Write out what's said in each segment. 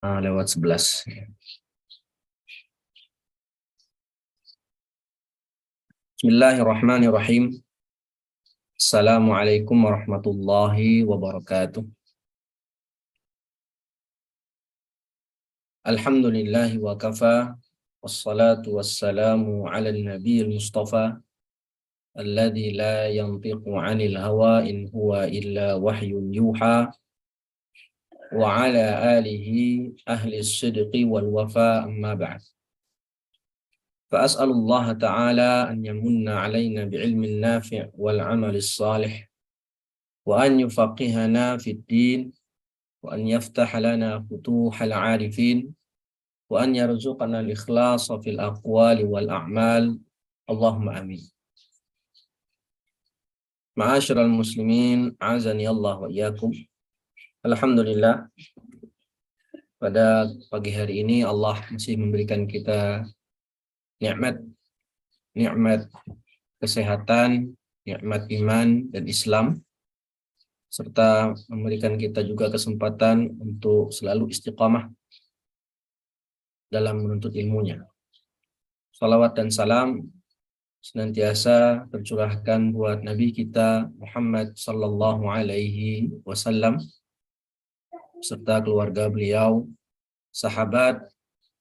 Lewat 11. Bismillahirrahmanirrahim. Assalamualaikum warahmatullahi wabarakatuh. Alhamdulillahi wa kafa. Wassalatu wassalamu ala nabiyil mustafa. Alladhi la yantiqu anil hawa in huwa illa wahyun yuha. Wa ala alihi ahli sidqi wal wafa amma ba'd. فأسأل الله تعالى أن يمن علينا بعلم النافع والعمل الصالح وأن يفقهنا في الدين وأن يفتح لنا فتوح العارفين وأن يرزقنا الإخلاص في الأقوال والأعمال اللهم آمين. Ma'asyiral muslimin, azani Allah wa iyyakum. Alhamdulillah, pada pagi hari ini Allah masih memberikan kita nikmat kesehatan, nikmat iman dan Islam, serta memberikan kita juga kesempatan untuk selalu istiqamah dalam menuntut ilmunya. Salawat dan salam senantiasa tercurahkan buat Nabi kita Muhammad sallallahu alaihi wasallam serta keluarga beliau, sahabat,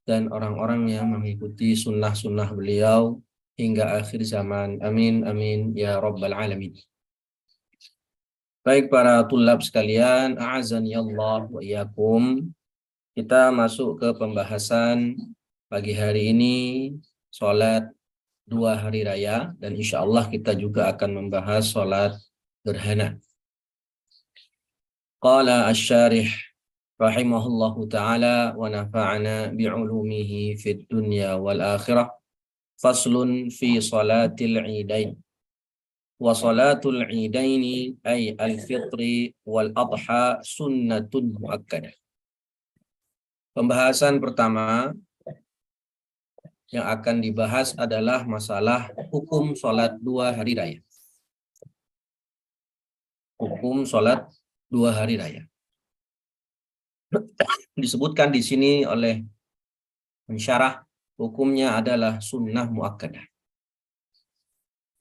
dan orang-orang yang mengikuti sunnah-sunnah beliau hingga akhir zaman. Amin, amin, ya rabbal alamin. Baik para tulab sekalian, a'azani Allah wa iyyakum. Kita masuk ke pembahasan pagi hari ini, sholat 2 hari raya, dan insya Allah kita juga akan membahas sholat gerhana. Qala asy-syarih rahimahullahu ta'ala wa nafa'ana bi'ulumihi fid dunya wal akhirah. Faslun fi salatil idain. Wa salatul idaini ay al-fitri wal adha sunnatun muakkadah. Pembahasan pertama yang akan dibahas adalah masalah hukum sholat 2 hari raya. Hukum sholat 2 hari raya. Disebutkan di sini oleh pensyarah, hukumnya adalah sunnah muakkadah.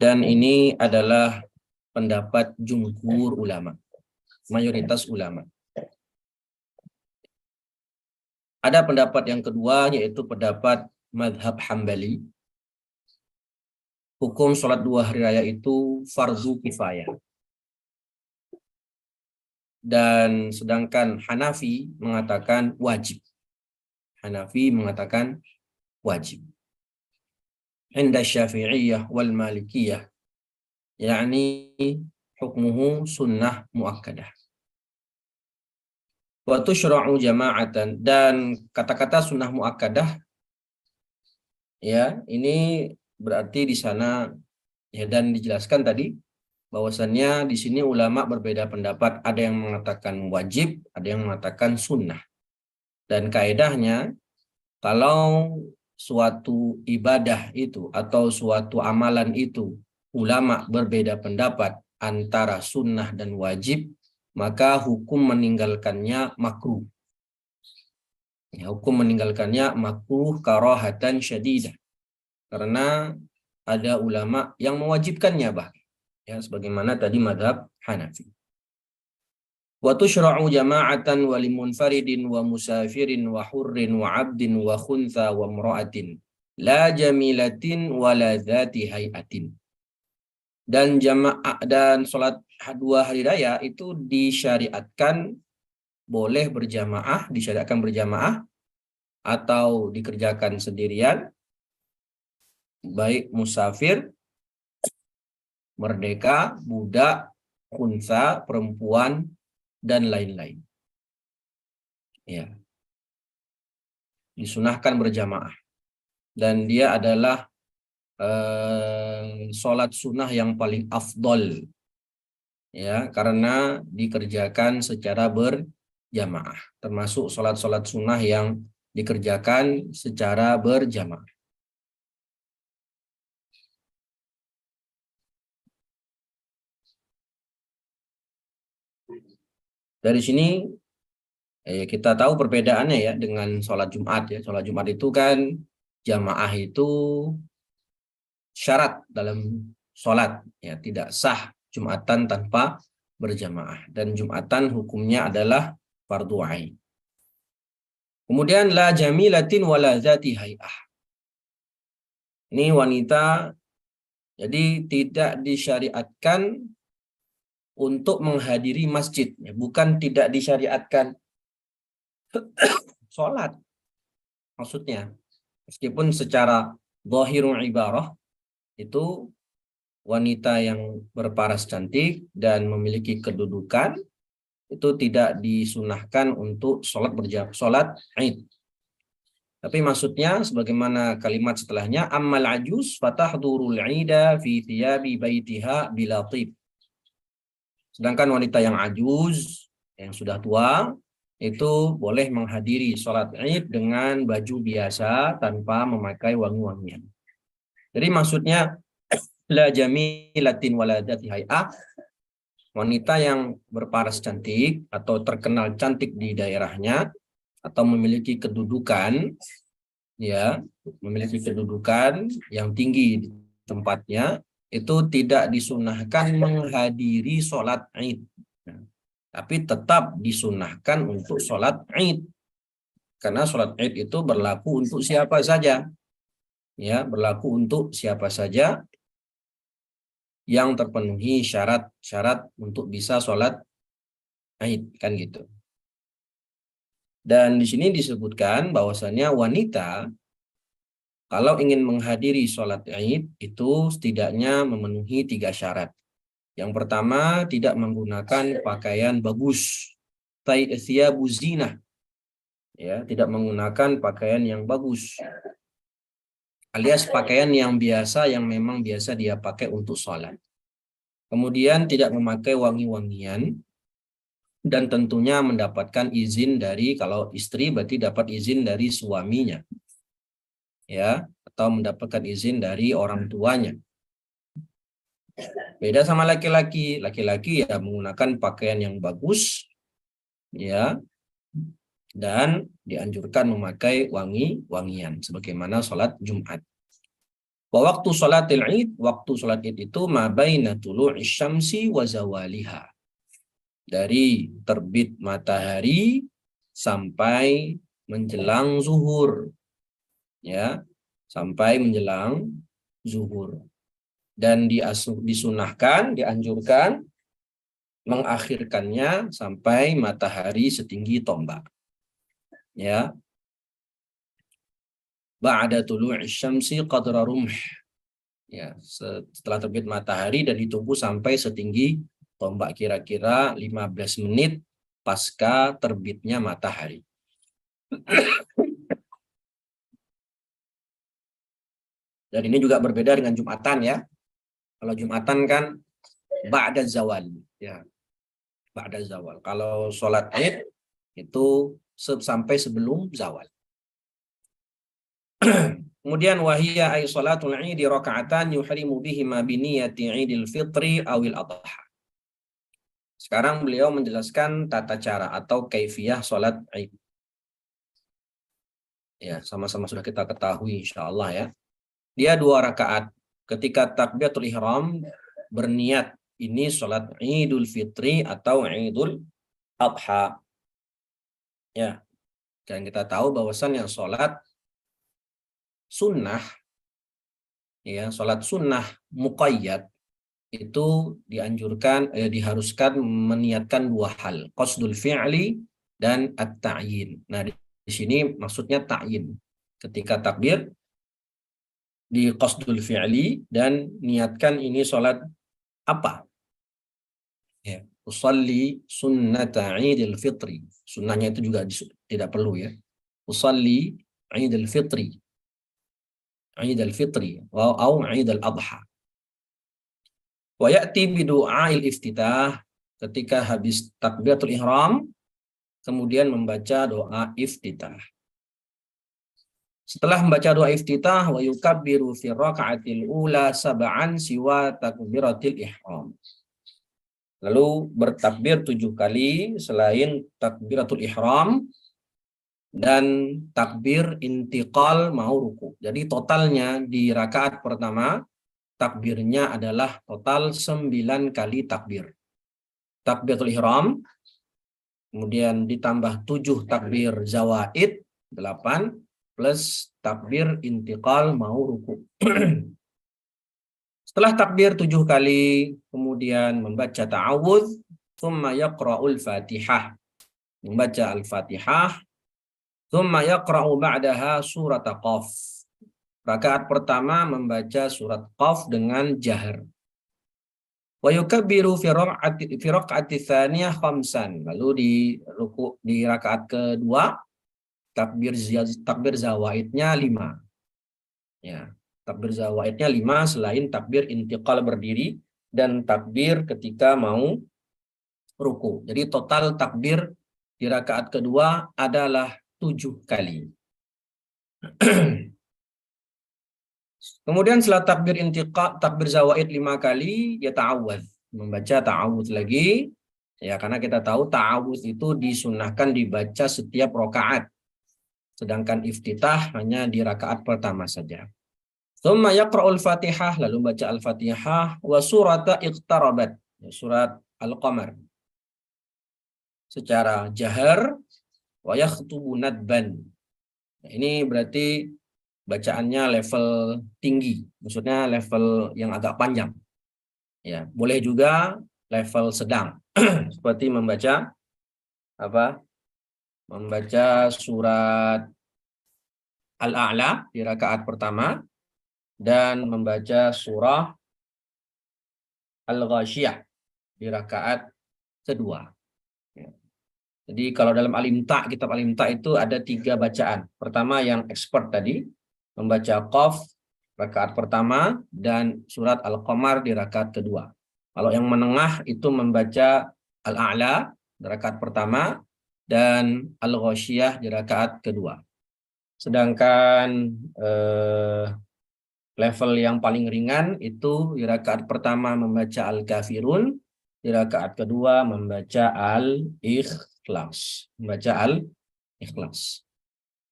Dan ini adalah pendapat jumhur ulama, mayoritas ulama. Ada pendapat yang kedua, yaitu pendapat mazhab Hambali. Hukum sholat 2 hari raya itu fardu kifayah. Dan sedangkan Hanafi mengatakan wajib. Hanafi mengatakan wajib. Inda Syafi'iyah wal Malikiyah, yakni hukmuhu sunnah muakkadah. Wa tushra'u jama'atan, dan kata-kata sunnah muakkadah ya, ini berarti di sana ya, dan dijelaskan tadi bahwasannya di sini ulama berbeda pendapat, ada yang mengatakan wajib, ada yang mengatakan sunnah. Dan kaedahnya kalau suatu ibadah itu atau suatu amalan itu ulama berbeda pendapat antara sunnah dan wajib, maka hukum meninggalkannya makruh. Ya, hukum meninggalkannya makruh karahatan syadidah. Karena ada ulama yang mewajibkannya bahkan. Ya, sebagaimana tadi madhab Hanafi. Wa tushra'u jama'atan wa limunfaridin wa musafirin wa hurrin wa abdin wa khuntha wa mra'atin la jamilatin wa la dhati hayatin. Dan jamaah dan sholat 2 hari raya itu disyariatkan boleh berjamaah, disyariatkan berjamaah atau dikerjakan sendirian, baik musafir, merdeka, budak, khunsa, perempuan, dan lain-lain. Ya. Disunahkan berjamaah. Dan dia adalah sholat sunnah yang paling afdol. Ya, karena dikerjakan secara berjamaah. Termasuk sholat-sholat sunnah yang dikerjakan secara berjamaah. Dari sini Kita tahu perbedaannya ya dengan sholat Jumat ya. Sholat Jumat itu kan jamaah itu syarat dalam sholat ya, tidak sah Jumatan tanpa berjamaah, dan Jumatan hukumnya adalah fardu ain. Kemudian la jamilatin wala zati hay'ah. Ini wanita jadi tidak disyariatkan untuk menghadiri masjid ya, bukan tidak disyariatkan sholat maksudnya. Meskipun secara zahirul ibarah itu wanita yang berparas cantik dan memiliki kedudukan itu tidak disunahkan untuk sholat Id. Tapi maksudnya sebagaimana kalimat setelahnya, ammal ajuz fatahdurul ida fi thiyabi baitiha bila tib. Sedangkan wanita yang ajuz, yang sudah tua, itu boleh menghadiri sholat Id dengan baju biasa tanpa memakai wangi-wangian. Jadi maksudnya la jamilatin wala dzati hay'ah, wanita yang berparas cantik atau terkenal cantik di daerahnya atau memiliki kedudukan ya, memiliki kedudukan yang tinggi di tempatnya, itu tidak disunahkan menghadiri sholat Id. Tapi tetap disunahkan untuk sholat Id. Karena sholat Id itu berlaku untuk siapa saja. Ya, berlaku untuk siapa saja yang terpenuhi syarat-syarat untuk bisa sholat Id, kan gitu. Dan di sini disebutkan bahwasannya wanita kalau ingin menghadiri sholat Id itu setidaknya memenuhi 3 syarat. Yang pertama, tidak menggunakan pakaian bagus, thiyabu zinah, ya, tidak menggunakan pakaian yang bagus, alias pakaian yang biasa, yang memang biasa dia pakai untuk sholat. Kemudian tidak memakai wangi-wangian, dan tentunya mendapatkan izin dari, kalau istri berarti dapat izin dari suaminya, ya, atau mendapatkan izin dari orang tuanya. Beda sama laki-laki. Laki-laki ya menggunakan pakaian yang bagus, ya, dan dianjurkan memakai wangi-wangian sebagaimana sholat Jumat. Waktu sholatil Id, waktu sholat Id itu ma baina tulu'is syamsi wa zawaliha. Dari terbit matahari sampai menjelang zuhur. Ya, sampai menjelang zuhur. Dan disunahkan, dianjurkan mengakhirkannya sampai matahari setinggi tombak. Ya. Ba'da tulu'is syamsi qadra rumh. Ya, setelah terbit matahari dan ditunggu sampai setinggi tombak, kira-kira 15 menit pasca terbitnya matahari. Dan ini juga berbeda dengan Jumatan ya. Kalau Jumatan kan ba'da zawal, ya. Ba'da zawal. Kalau sholat Id itu sampai sebelum zawal. Kemudian wahiyya ay salatul Id raka'atan yuhrimu bihima bi niyyati Idil Fitri awil Adha. Sekarang beliau menjelaskan tata cara atau kaifiyah sholat Id. Ya, sama-sama sudah kita ketahui insyaallah ya. Dia 2 rakaat. Ketika takbiratul ihram berniat ini sholat Idul Fitri atau Idul Adha. Ya. Dan kita tahu bahwasannya sholat sunnah, ya, sholat sunnah muqayyad itu dianjurkan, diharuskan meniatkan 2 hal, qasdul fi'li dan at-ta'yin. Nah, di sini maksudnya ta'yin. Ketika takbir di qasdul fi'li dan niatkan ini sholat apa? Ya, usalli sunnata Idul Fitri. Sunnahnya itu juga tidak perlu ya. Usalli Idul Fitri. Idul Fitri atau Idul Adha. Wa ya'ti bi du'ail iftitah, ketika habis takbiratul ihram kemudian membaca doa iftitah. Setelah membaca doa iftitah, wa yukabbiru fi raka'atil ula sab'an siwa takbiratil ihram. Lalu bertakbir 7 kali selain takbiratul ihram dan takbir intiqal mau ruku. Jadi totalnya di rakaat pertama takbirnya adalah total 9 kali takbir. Takbiratul ihram, kemudian ditambah 7 takbir zawaid, 8, plus takbir intiqal mau ruku. Setelah takbir 7 kali, kemudian membaca ta'awudz, thumma yaqra'ul fatihah. Membaca al-fatihah, thumma yaqra'u ba'daha surat Qaf. Rakaat pertama membaca surat Qaf dengan jahar. Wa yukabbiru fi raq'ati tsaniyah khamsan. Lalu di rakaat kedua takbir zawaidnya 5. Ya, takbir zawaidnya 5 selain takbir intiqal berdiri dan takbir ketika mau ruku. Jadi total takbir di rakaat kedua adalah 7 kali. Kemudian setelah takbir takbir zawaid 5 kali, ya ta'awudz, membaca ta'awudz lagi. Ya, karena kita tahu ta'awudz itu disunahkan dibaca setiap rakaat. Sedangkan iftitah hanya di rakaat pertama saja. Tsumma yaqra'ul Fatihah, lalu baca Al-Fatihah wa surata iqtarabat, surat Al-Qamar. Secara jahar wa yakhtubu nadban. Nah, ini berarti bacaannya level tinggi, maksudnya level yang agak panjang. Ya, boleh juga level sedang. Seperti membaca apa? Membaca surat Al-A'la di rakaat pertama dan membaca surah Al-Ghasyiyah di rakaat kedua. Ya. Jadi kalau dalam Al-Imta', kitab Al-Imta' itu ada 3 bacaan. Pertama yang expert tadi, membaca Qaf rakaat pertama dan surat Al-Qamar di rakaat kedua. Kalau yang menengah itu membaca Al-A'la di rakaat pertama dan Al-Ghasyiyah di rakaat kedua. Sedangkan level yang paling ringan itu di rakaat pertama membaca Al-Kafirun, di rakaat kedua membaca Al-Ikhlas. Membaca Al-Ikhlas.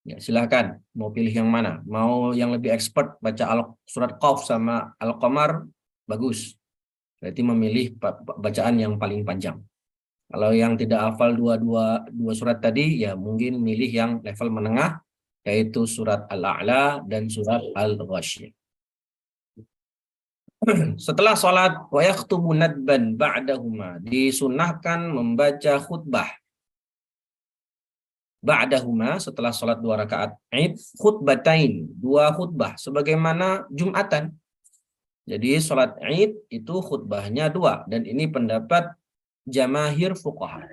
Ya, silakan mau pilih yang mana. Mau yang lebih expert baca surat Qaf sama Al-Qamar, bagus. Berarti memilih bacaan yang paling panjang. Kalau yang tidak hafal dua surat tadi, ya mungkin milih yang level menengah, yaitu surat Al-A'la dan surat Al-Ghasyiyah. Setelah sholat wa yakhtubu nadban ba'dahuma, disunahkan membaca khutbah ba'dahuma, setelah sholat 2 rakaat Id, khutbatain, 2 khutbah sebagaimana Jumatan. Jadi sholat Id itu khutbahnya 2, dan ini pendapat jamahir fuqaha,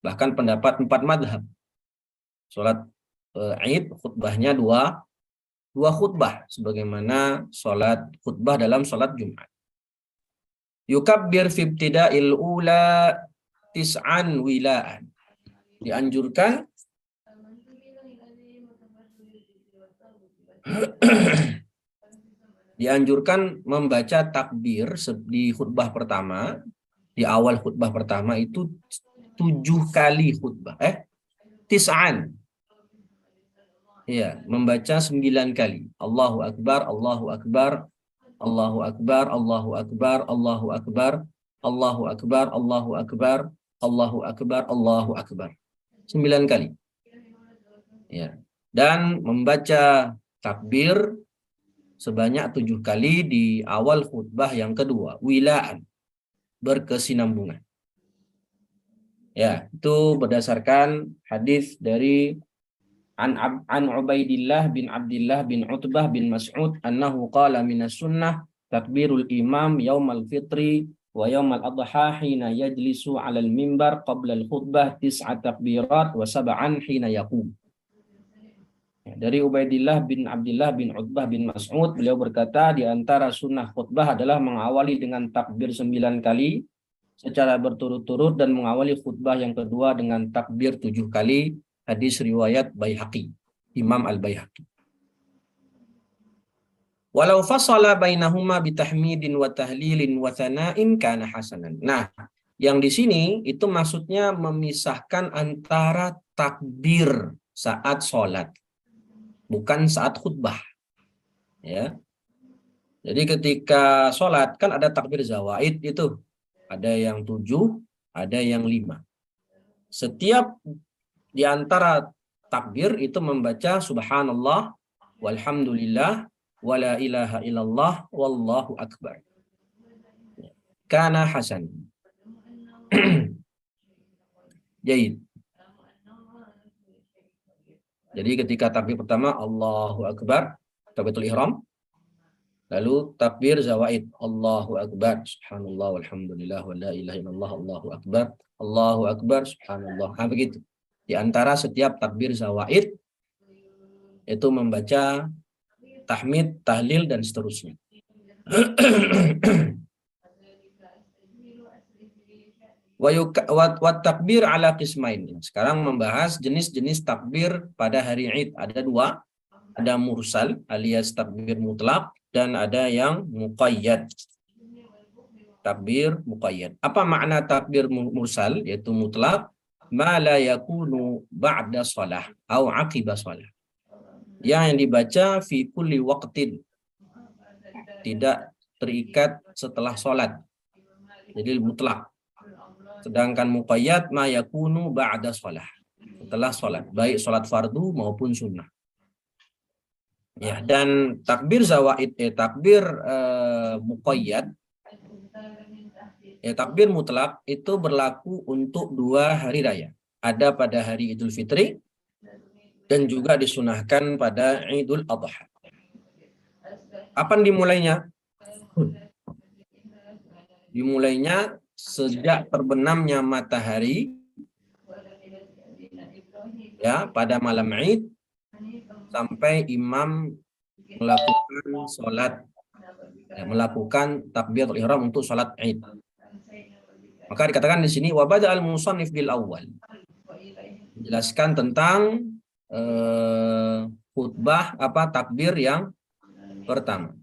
bahkan pendapat 4 madhab. Sholat Id khutbahnya 2 khutbah sebagaimana sholat khutbah dalam sholat Jumat. Yukabbir fi ibtida'il ula tis'an wilaan. Dianjurkan membaca takbir di khutbah pertama, di awal khutbah pertama itu 7 kali khutbah. Tis'an. Ya, membaca 9 kali. Allahu Akbar, Allahu Akbar, Allahu Akbar, Allahu Akbar, Allahu Akbar, Allahu Akbar, Allahu Akbar, Allahu Akbar, Allahu Akbar. 9 kali. Ya. Dan membaca takbir sebanyak 7 kali di awal khutbah yang kedua. Wilaan. Berkesinambungan. Ya, itu berdasarkan hadis dari an Ubaidillah bin Abdullah bin Utbah bin Mas'ud annahu qala minas sunnah takbirul imam yaumal fitri wa yaumal adha hina yajlisu 'alal mimbar qabla al-khutbah 9 takbirat wa 7 hina yaqum. Dari Ubaidillah bin Abdullah bin Utbah bin Mas'ud, beliau berkata di antara sunnah khutbah adalah mengawali dengan takbir 9 kali secara berturut-turut dan mengawali khutbah yang kedua dengan takbir 7 kali. Hadis riwayat Baihaqi, Imam Al-Baihaqi. Walau fasala bainahuma bitahmidin wa tahlilin wa thana'in kana hasanan. Nah, Yang di sini itu maksudnya memisahkan antara takbir saat sholat, bukan saat khutbah. Ya, jadi ketika sholat kan ada takbir zawaid itu, ada yang 7, ada yang 5. Setiap di antara takbir itu membaca subhanallah, walhamdulillah, wala ilaha illallah, wallahu akbar. Kana hasan. Jadi ketika takbir pertama Allahu akbar, takbiratul ihram, lalu takbir zawaid Allahu akbar, subhanallah, walhamdulillah, wala ilaha illallah, Allahu akbar, subhanallah. Nah, begitu. Di antara setiap takbir zawaid itu membaca tahmid, tahlil, dan seterusnya. Wa takbir ala qismain. Sekarang membahas jenis-jenis takbir pada hari Id. Ada 2. Ada mursal alias takbir mutlak dan ada yang muqayyad. Takbir muqayyad. Apa makna takbir mursal yaitu mutlak? Ma la yakunu ba'da shalah atau aqiba shalah. Yang dibaca fi kulli waqtin. Tidak terikat setelah sholat. Jadi mutlak. Sedangkan muqayyad ma yakunu ba'da shalah. Setelah sholat, baik sholat fardu maupun sunnah. Ya, dan takbir zawaid, takbir muqayyad, takbir mutlak itu berlaku untuk 2 hari raya. Ada pada hari Idul Fitri dan juga disunahkan pada Idul Adha. Kapan dimulainya? Dimulainya sejak terbenamnya matahari ya pada malam Id sampai imam melakukan sholat, melakukan takbiratul ihram untuk sholat Id. Maka dikatakan di sini wabada al-musannif bil awal, menjelaskan tentang khutbah takbir yang pertama.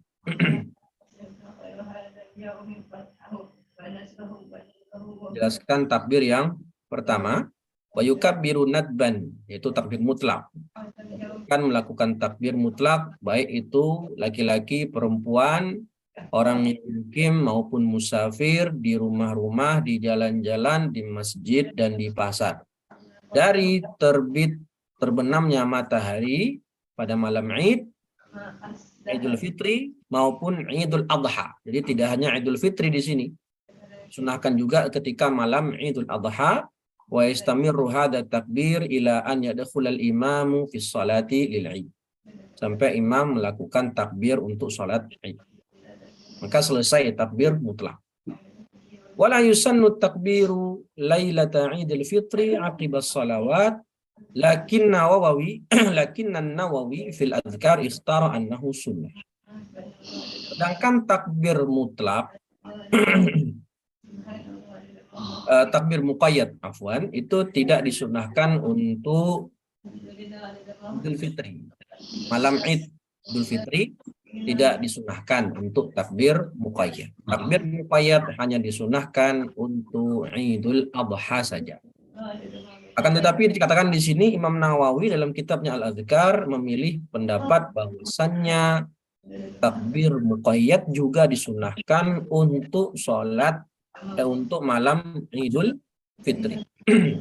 Jelaskan takbir yang pertama. Wa yukabbiru nadban, yaitu takbir mutlak. Kan melakukan takbir mutlak baik itu laki-laki, perempuan, orang yang mukim maupun musafir, di rumah-rumah, di jalan-jalan, di masjid dan di pasar. Dari terbenamnya matahari pada malam Id, Idul Fitri maupun Idul Adha. Jadi tidak hanya Idul Fitri di sini. Sunahkan juga ketika malam Idul Adha. Wa yastamirru hadha takbir ila an yadkhula al-imamu fi sholati lil Id. Sampai imam melakukan takbir untuk salat Id. Maka selesai takbir mutlak. Wala yusannu takbiru lailata Idul Fitri aqiba salawat, lakinna Nawawi fil adhkar ikhtara annahu sunnah. Sedangkan takbir mutlak takbir muqayyad itu tidak disunahkan untuk Idul Fitri. Malam Id Idul Fitri tidak disunahkan untuk takbir muqayyad. Takbir muqayyad hanya disunahkan untuk Idul Adha saja. Akan tetapi dikatakan di sini Imam Nawawi dalam kitabnya Al-Adhkar memilih pendapat bahwasannya takbir muqayyad juga disunahkan untuk sholat untuk malam Idul Fitri.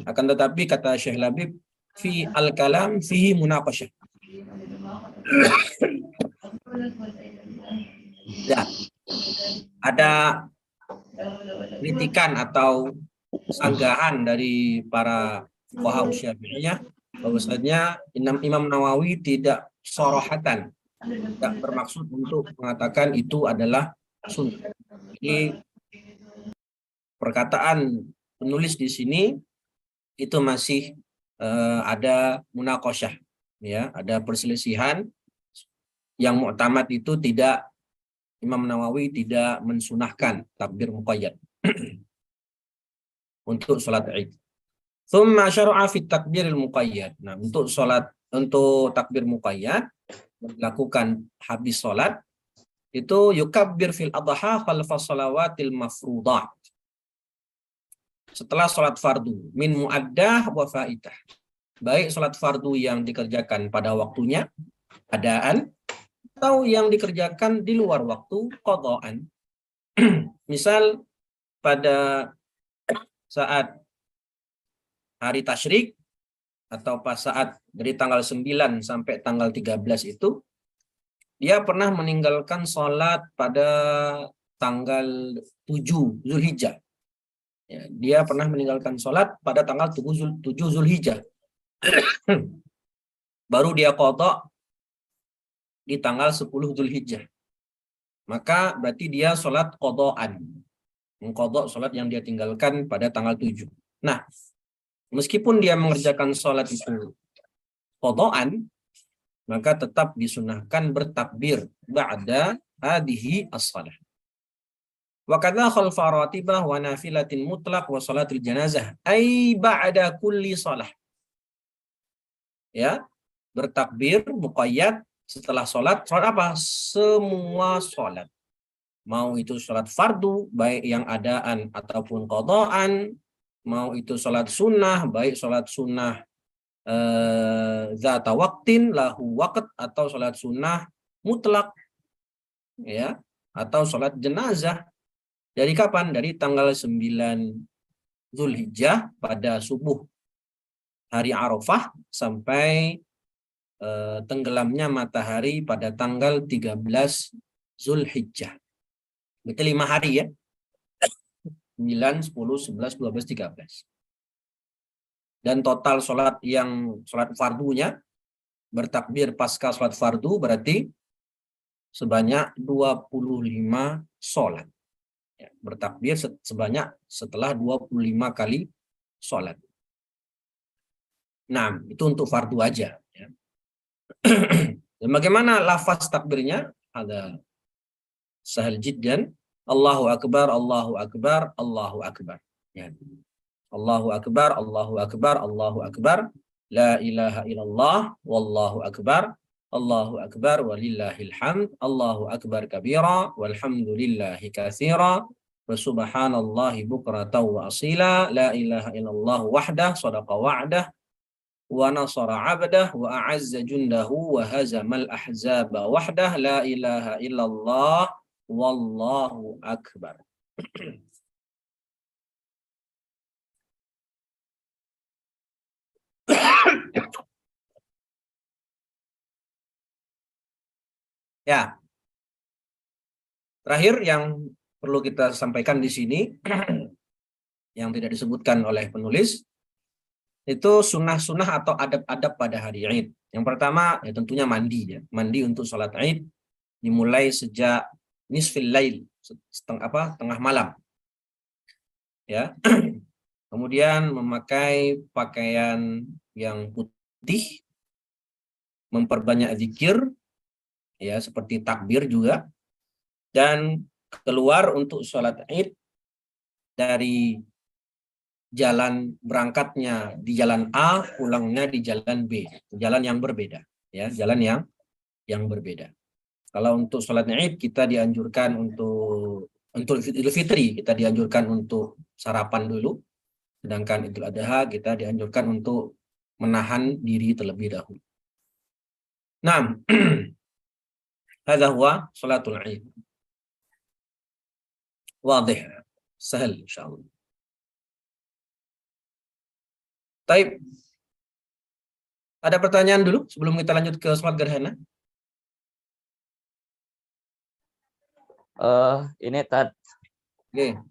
Akan tetapi kata Syekh Labib fi al-kalam fihi munaqashah. Ya, ada kritikan atau sanggahan dari para fuqaha Syafi'iyah bahwasanya Imam Nawawi tidak sorohatan, tidak bermaksud untuk mengatakan itu adalah sunnah. Jadi perkataan penulis di sini itu masih ada munaqashah, ya, ada perselisihan. Yang mu'tamad itu tidak, Imam Nawawi tidak mensunahkan takbir muqayyad untuk salat Id. Tsumma syara'a fi takbiril muqayyad. Nah, untuk takbir muqayyad dilakukan habis salat itu yukabbir fil adha khalfa salawatil mafruḍah. setelah sholat fardu min muaddah wa faidah. Baik sholat fardu yang dikerjakan pada waktunya, adaan, atau yang dikerjakan di luar waktu, qadaan. Misal pada saat hari tasyrik atau pas saat dari tanggal 9 sampai tanggal 13 itu, dia pernah meninggalkan sholat pada tanggal 7 Zulhijjah. Ya, dia pernah meninggalkan sholat pada tanggal 7 Zulhijjah. Baru dia qadha di tanggal 10 Zulhijjah. Maka berarti dia sholat qadhaan. Mengqadha sholat yang dia tinggalkan pada tanggal 7. Nah, meskipun dia mengerjakan sholat itu qadhaan, maka tetap disunahkan bertakbir ba'da hadhihi as-shalah. Wa kadza khalfa ratibah wa nafilatin mutlaq wa salatil janazah ay ba'da kulli shalah. Ya, bertakbir muqayyad setelah sholat apa? Semua sholat. Mau itu sholat fardu, baik yang adaan ataupun qadhaan, mau itu sholat sunnah, baik sholat sunnah zata waqtin lahu waqt atau sholat sunnah mutlak, ya, atau sholat jenazah. Dari kapan? Dari tanggal 9 Zulhijjah pada subuh hari Arafah sampai tenggelamnya matahari pada tanggal 13 Zulhijjah. Berarti 5 hari ya. 9, 10, 11, 12, 13. Dan total sholat fardunya, bertakbir pasca sholat fardu berarti sebanyak 25 sholat. Ya, bertakbir sebanyak setelah 25 kali sholat. Nah, itu untuk fardu aja. Ya. Dan bagaimana lafaz takbirnya? Ada sahal jiddan. Allahu Akbar, Allahu Akbar, Allahu Akbar. Ya. Allahu Akbar, Allahu Akbar, Allahu Akbar. La ilaha illallah, wallahu akbar. Allahu Akbar, walillahil hamd. Allahu Akbar kabira, walhamdulillahi katsira. Wa subhanallahi bukratan wa asila. La ilaha illallah wahdah, sadaqa wa'dah. Wa nasara abdah, wa a'azza jundahu, wa hazamal ahzaba wahdah. La ilaha illallah, wallahu akbar. Ya, terakhir yang perlu kita sampaikan di sini yang tidak disebutkan oleh penulis itu sunnah-sunnah atau adab-adab pada hari Id. Yang pertama ya tentunya mandi ya, mandi untuk sholat Id dimulai sejak nisfil lail, tengah malam. Ya. Kemudian memakai pakaian yang putih, memperbanyak zikir, ya seperti takbir juga, dan keluar untuk sholat Id dari jalan berangkatnya di jalan A, pulangnya di jalan B, jalan yang berbeda, ya jalan yang berbeda. Kalau untuk sholat Id kita dianjurkan untuk Idul Fitri kita dianjurkan untuk sarapan dulu, sedangkan Idul Adha kita dianjurkan untuk menahan diri terlebih dahulu. Nah, hadza huwa sholatul Id. Wadih, sahal insyaallah. Baik. Ada pertanyaan dulu sebelum kita lanjut ke sholat gerhana? Ini Tad. Oke.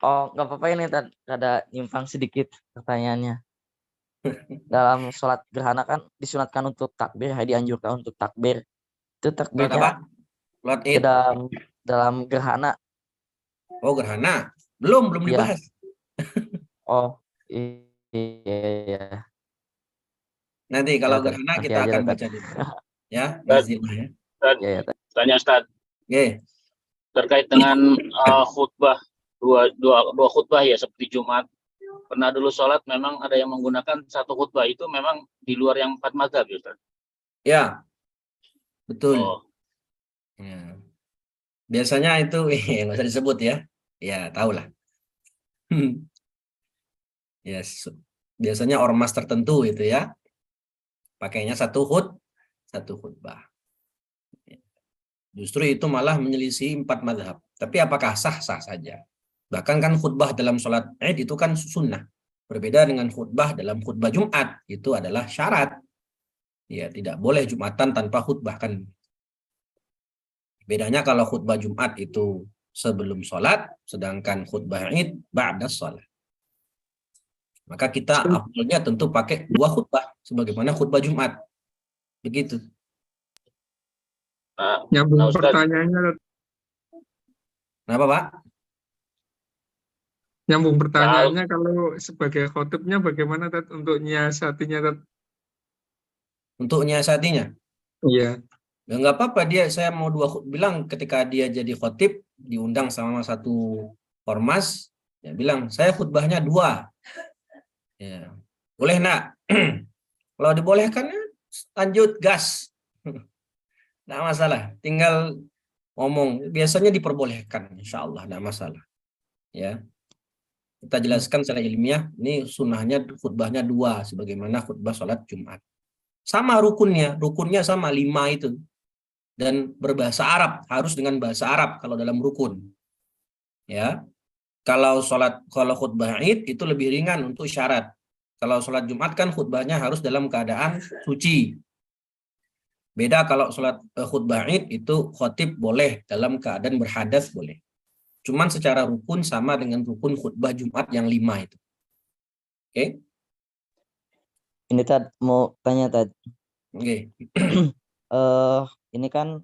Nggak apa-apa ini Tad, ada nyimpang sedikit pertanyaannya. Dalam sholat gerhana kan disunatkan untuk takbir, dianjurkan untuk takbir. Itu takbirnya sholat Id dalam gerhana. Oh, gerhana. Belum dibahas. Oh, iya. Nanti kalau gerhana kita akan baca dulu. Ya, izinnya ya. Tanya Ustaz. Oke. Terkait dengan khutbah dua khutbah ya seperti Jumat. Pernah dulu sholat memang ada yang menggunakan satu khutbah itu memang di luar yang 4 mazhab, Ustaz. Ya. Betul. Oh. Ya. Biasanya itu nggak usah disebut ya. Ya, tahulah. Ya, biasanya ormas tertentu itu ya, pakainya satu khutbah. Justru itu malah menyelisih 4 mazhab. Tapi apakah sah? Sah saja. Bahkan kan khutbah dalam sholat Id itu kan sunnah. Berbeda dengan khutbah dalam khutbah Jumat, itu adalah syarat. Ya, tidak boleh Jumatan tanpa khutbah kan. Bedanya kalau khutbah Jumat itu sebelum sholat, sedangkan khutbah Id ba'da sholat. Maka kita afdalnya tentu pakai 2 khutbah, sebagaimana khutbah Jumat. Begitu. Nah, Nyambung Ustaz, pertanyaannya, Tat. Kenapa, Pak? Nyambung pertanyaannya kalau sebagai khotibnya bagaimana, Tat, untuk nyiasatinya, Tat? Untuk nyiasatinya. Iya. Ya, nggak apa-apa, saya mau 2 bilang ketika dia jadi khotib, diundang sama satu ormas, ya bilang, saya khutbahnya 2. Ya. Boleh, nak? Kalau dibolehkan, ya, lanjut, gas. Nggak masalah. Tinggal ngomong. Biasanya diperbolehkan, insya Allah, nggak masalah. Ya. Kita jelaskan secara ilmiah, ini sunnahnya khutbahnya 2, sebagaimana khutbah sholat Jumat. Sama rukunnya sama 5 itu. Dan berbahasa Arab, harus dengan bahasa Arab kalau dalam rukun. Ya. Kalau khutbah Id itu lebih ringan untuk syarat. Kalau sholat Jumat kan khutbahnya harus dalam keadaan suci. Beda kalau khutbah Id itu khotib boleh dalam keadaan berhadas boleh. Cuman secara rukun sama dengan rukun khutbah Jumat yang 5 itu. Oke? Ini Tad mau tanya Tad. Oke. Ini kan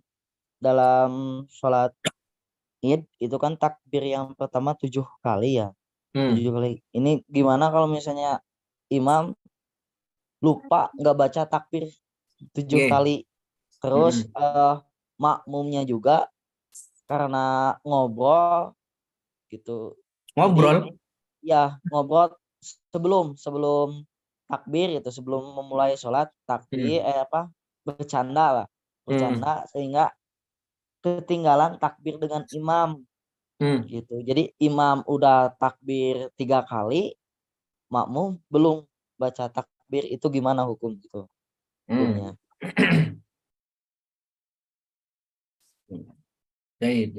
dalam sholat Id itu kan takbir yang pertama 7 kali ya. 7 kali. Ini gimana kalau misalnya imam lupa nggak baca takbir 7 Oke. kali. Terus makmumnya juga karena ngobrol gitu. Ngobrol? Jadi, ya ngobrol sebelum takbir itu, sebelum memulai sholat takbir bercanda lah. Bercanda sehingga ketinggalan takbir dengan imam gitu. Jadi imam udah takbir 3 kali, makmum belum baca takbir, itu gimana hukum gitu? Hukumnya. Jahit.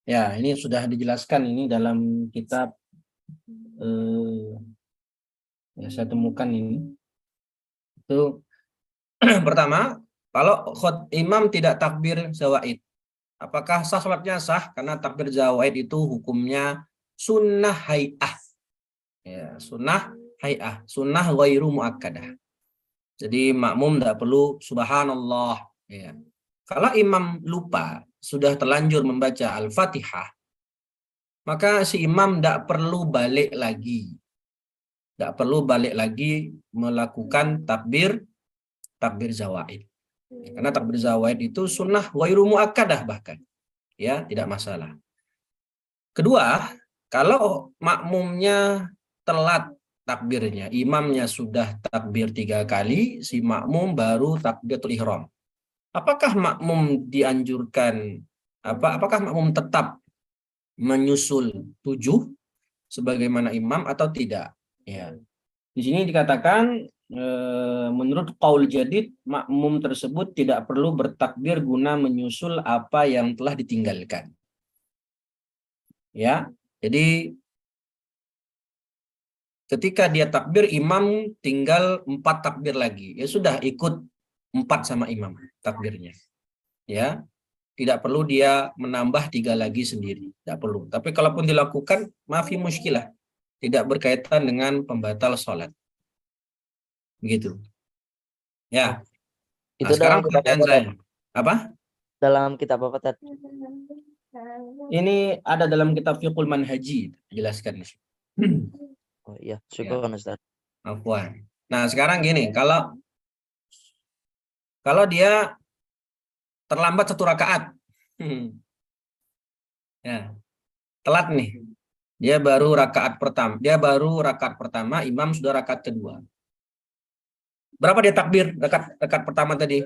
Ya, ini sudah dijelaskan ini dalam kitab ya saya temukan ini. Itu pertama, kalau imam tidak takbir zawaid, apakah sah sholatnya? Sah, karena takbir zawaid itu hukumnya sunnah hay'ah. Ya, sunnah hay'ah, sunnah ghairu muakkadah. Jadi makmum tidak perlu subhanallah. Ya. Kalau imam lupa, sudah terlanjur membaca Al-Fatihah, maka si imam tidak perlu balik lagi. Tidak perlu balik lagi melakukan takbir zawaid. Karena takbir zawaid itu sunnah ghairu muakkadah bahkan. Ya, tidak masalah. Kedua, kalau makmumnya telat takbirnya, imamnya sudah takbir 3 kali, si makmum baru takbiratul ihram. Apakah makmum dianjurkan, apakah makmum tetap menyusul 7 sebagaimana imam atau tidak? Ya. Di sini dikatakan menurut qaul jadid, makmum tersebut tidak perlu bertakbir guna menyusul apa yang telah ditinggalkan. Ya, jadi ketika dia takbir, imam tinggal 4 takbir lagi. Ya sudah, ikut 4 sama imam takbirnya. Ya, tidak perlu dia menambah 3 lagi sendiri. Tidak perlu. Tapi kalaupun dilakukan, maafi muskilah. Tidak berkaitan dengan pembatal sholat. Begitu. Ya. Itu sekarang dalam kitab pertanyaan apa, saya. Apa? Dalam kitab apa, Tad? Ini ada dalam kitab Fiqhul Manhaji. Jelaskan. Oh iya, syukur Ustaz. Afwan. Nah, sekarang gini, kalau dia terlambat 1 rakaat, Ya, telat nih. Dia baru rakaat pertama, imam sudah rakaat kedua. Berapa dia takbir rakaat pertama tadi?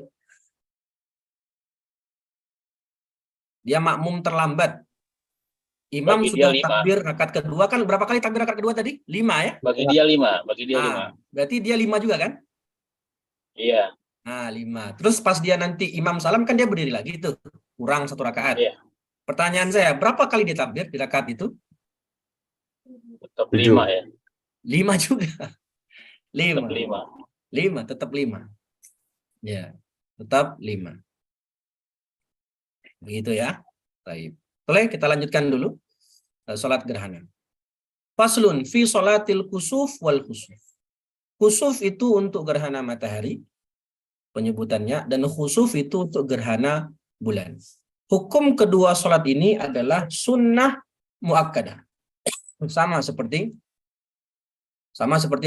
Dia makmum terlambat. Imam Bagi dia sudah 5. takbir rakaat kedua, kan berapa kali takbir rakaat kedua tadi? 5 ya? Bagi dia 5. Bagi dia 5. Berarti dia 5 juga kan? Iya. Nah, 5. Terus pas dia nanti imam salam kan dia berdiri lagi tuh. Kurang 1 rakaat. Iya. Pertanyaan saya, berapa kali dia takbir di rakaat itu? Tetap 7. 5 ya. 5 juga. Tetap 5. 5. 5, tetap 5. Ya, tetap 5. Begitu ya. Baik. Boleh kita lanjutkan dulu. Salat gerhana. Faslun fi salatil kusuf wal khusuf. Kusuf itu untuk gerhana matahari, penyebutannya, dan khusuf itu untuk gerhana bulan. Hukum kedua salat ini adalah sunnah muakkadah. Sama seperti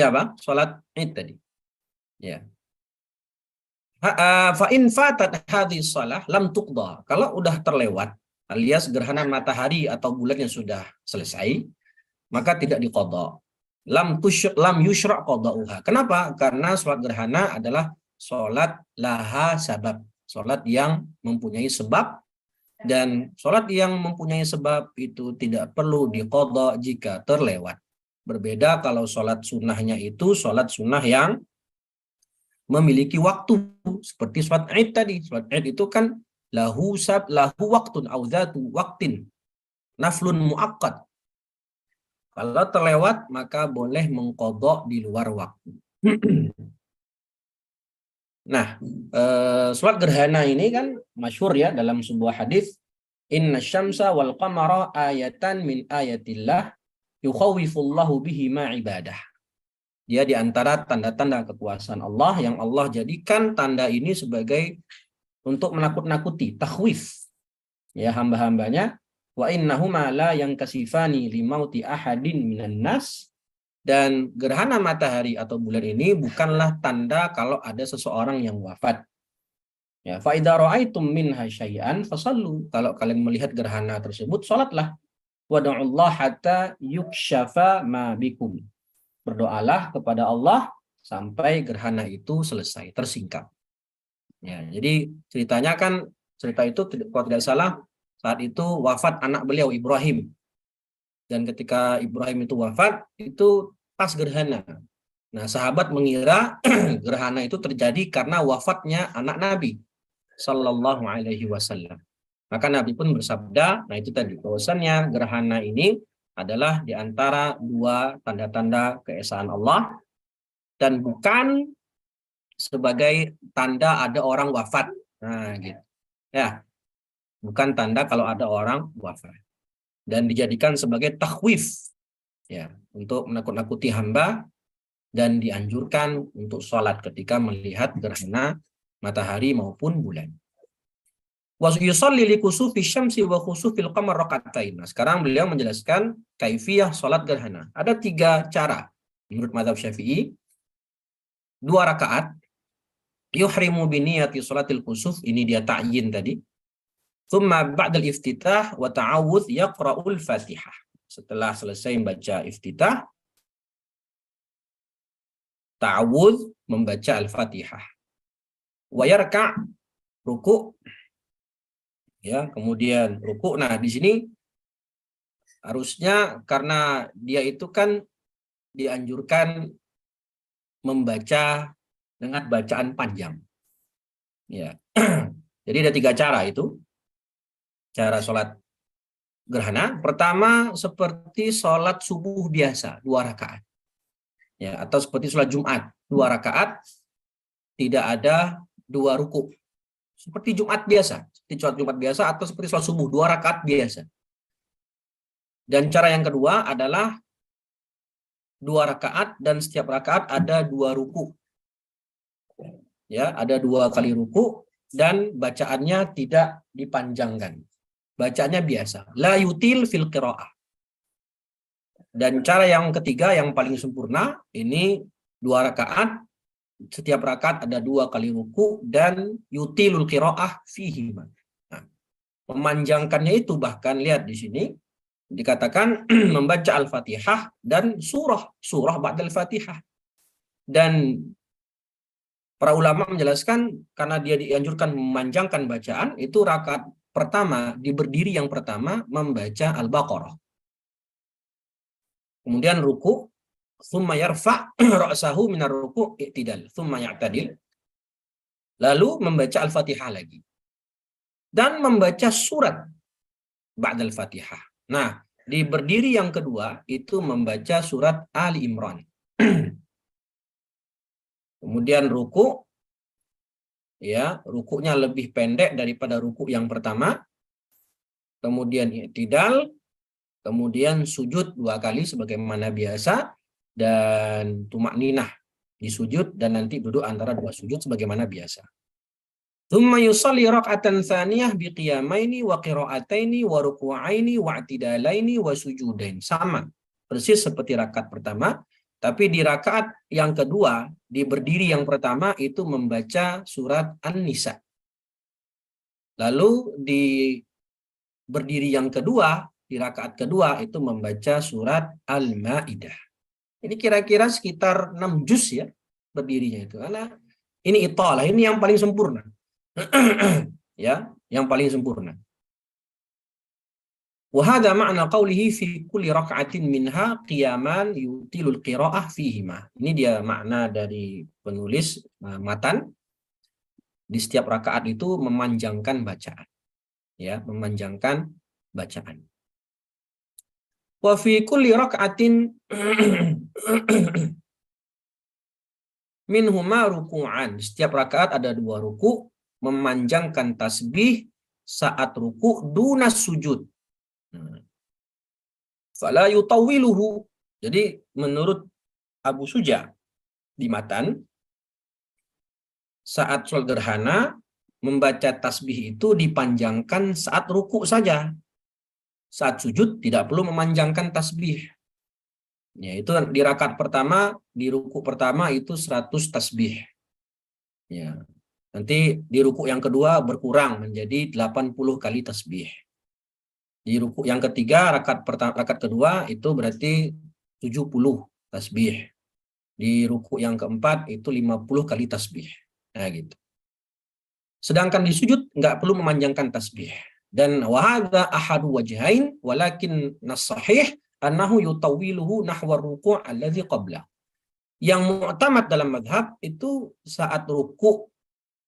apa? Salat Id tadi. Ya. Fa in fatat hadhihi shalah lam tuqda. Kalau udah terlewat alias gerhana matahari atau bulannya sudah selesai, maka tidak diqadha. Lam yushra' qada'uha. Kenapa? Karena salat gerhana adalah salat laha sabab, salat yang mempunyai sebab, dan salat yang mempunyai sebab itu tidak perlu diqadha jika terlewat. Berbeda kalau salat sunnahnya itu salat sunnah yang memiliki waktu, seperti salat Id tadi. Salat Id itu kan lahu waktun au dzatu waqtin, naflun muakkad. Kalau terlewat maka boleh mengqadha di luar waktu. Nah, salat gerhana ini kan masyhur ya dalam sebuah hadis, inna syamsa wal qamara ayatan min ayatillah yukhawwifullahu bihima ibadah. Dia di antara tanda-tanda kekuasaan Allah yang Allah jadikan tanda ini sebagai untuk menakut-nakuti, takhwif ya hamba-hambanya. Wa innahuma la yankasifani limauti ahadin minan nas. Dan gerhana matahari atau bulan ini bukanlah tanda kalau ada seseorang yang wafat. Ya, fa idza ra'aitum minha syai'an fasallu. Kalau kalian melihat gerhana tersebut, salatlah. Wad'ullaha hatta yukshafa ma bikum. Berdoalah kepada Allah sampai gerhana itu selesai, tersingkap. Ya, jadi cerita itu kalau tidak salah saat itu wafat anak beliau Ibrahim. Dan ketika Ibrahim itu wafat, itu pas gerhana. Nah, sahabat mengira gerhana itu terjadi karena wafatnya anak Nabi Sallallahu Alaihi Wasallam. Maka Nabi pun bersabda, nah itu tadi, bahwasannya gerhana ini adalah di antara dua tanda-tanda keesaan Allah dan bukan sebagai tanda ada orang wafat. Nah, gitu. Ya. Bukan tanda kalau ada orang wafat. Dan dijadikan sebagai takhwif ya, untuk menakut-nakuti hamba, dan dianjurkan untuk sholat ketika melihat gerhana matahari maupun bulan. Wa yusalli li kusufi syamsi wa khusufil qamar raka'atain. Nah, sekarang beliau menjelaskan kaifiyah salat gerhana. Ada 3 cara menurut mazhab Syafi'i. 2 rakaat. Yuhrimu bi niyati salatil kusuf, ini dia ta'yin tadi. Tsumma ba'dal iftitah wa ta'awudz yaqra'ul Fatihah. Setelah selesai membaca iftitah, ta'awudz membaca Al-Fatihah. Wa yarka' ruku'. Ya, kemudian ruku'. Nah, di sini harusnya karena dia itu kan dianjurkan membaca dengan bacaan panjang. Ya. Jadi ada 3 cara itu. Cara sholat gerhana. Pertama seperti sholat subuh biasa, 2 rakaat. Ya, atau seperti sholat Jumat, 2 rakaat, tidak ada 2 ruku'. Seperti Jumat biasa, seperti sholat Jumat biasa, atau seperti sholat subuh 2 rakaat biasa. Dan cara yang kedua adalah 2 rakaat dan setiap rakaat ada 2 ruku'. Ya, ada 2 kali ruku' dan bacaannya tidak dipanjangkan. Bacaannya biasa. La yutil fil qiraah. Dan cara yang ketiga yang paling sempurna, ini 2 rakaat, setiap rakaat ada 2 kali ruku' dan yutilul qiraah fihi. Nah, Memanjangkannya itu bahkan lihat di sini dikatakan membaca Al-Fatihah dan surah ba'dal Fatihah. Dan para ulama menjelaskan karena dia dianjurkan memanjangkan bacaan, itu rakaat pertama di berdiri yang pertama membaca Al-Baqarah. Kemudian ruku, thumma yarfa' ra'sahu minar ruku' i'tidal, thumma ya'tadil. Lalu membaca Al-Fatihah lagi. Dan membaca surat ba'dal Fatihah. Nah, di berdiri yang kedua itu membaca surat Ali Imran. Kemudian ruku, ya, rukunya lebih pendek daripada ruku yang pertama. Kemudian i'tidal, kemudian sujud 2 kali sebagaimana biasa, dan tumakninah di sujud, dan nanti duduk antara 2 sujud sebagaimana biasa. Tsumma yusalli rak'atan tsaniyah biqiyamaini wa qira'ataini wa ruku'aini wa i'tidalaini wa sujudain. Sama persis seperti rakaat pertama, tapi di rakaat yang kedua, di berdiri yang pertama itu membaca surat An-Nisa. Lalu di berdiri yang kedua, di rakaat kedua itu membaca surat Al-Maidah. Ini kira-kira sekitar 6 juz ya berdirinya itu. Karena ini italah, ini yang paling sempurna. Ya, yang paling sempurna. Wa hadha ma'na qawlihi fi kulli raka'atin minha qiyaman yutilul qira'ah fihima. Ini dia makna dari penulis matan. Di setiap rakaat itu memanjangkan bacaan. Ya, memanjangkan bacaan. Wa fi kulli raka'atin minhuma ruku'an. Setiap rakaat ada 2 ruku', memanjangkan tasbih saat ruku' dunas sujud. Fala yutawwiluhu. Jadi menurut Abu Suja di matan, saat sholat gerhana membaca tasbih itu dipanjangkan saat ruku' saja. Saat sujud tidak perlu memanjangkan tasbih. Ya, itu di rakaat pertama, di ruku' pertama itu 100 tasbih. Ya. Nanti di ruku' yang kedua berkurang menjadi 80 kali tasbih. Di ruku' yang ketiga, rakaat kedua itu berarti 70 tasbih. Di ruku' yang keempat itu 50 kali tasbih. Nah, gitu. Sedangkan di sujud nggak perlu memanjangkan tasbih. Dan wahada ahadu wajhain walakin nas-sahih annahu yutawwiluhu nahwa ruku' alladhi qabla. Yang mu'tamad dalam madhab itu saat ruku',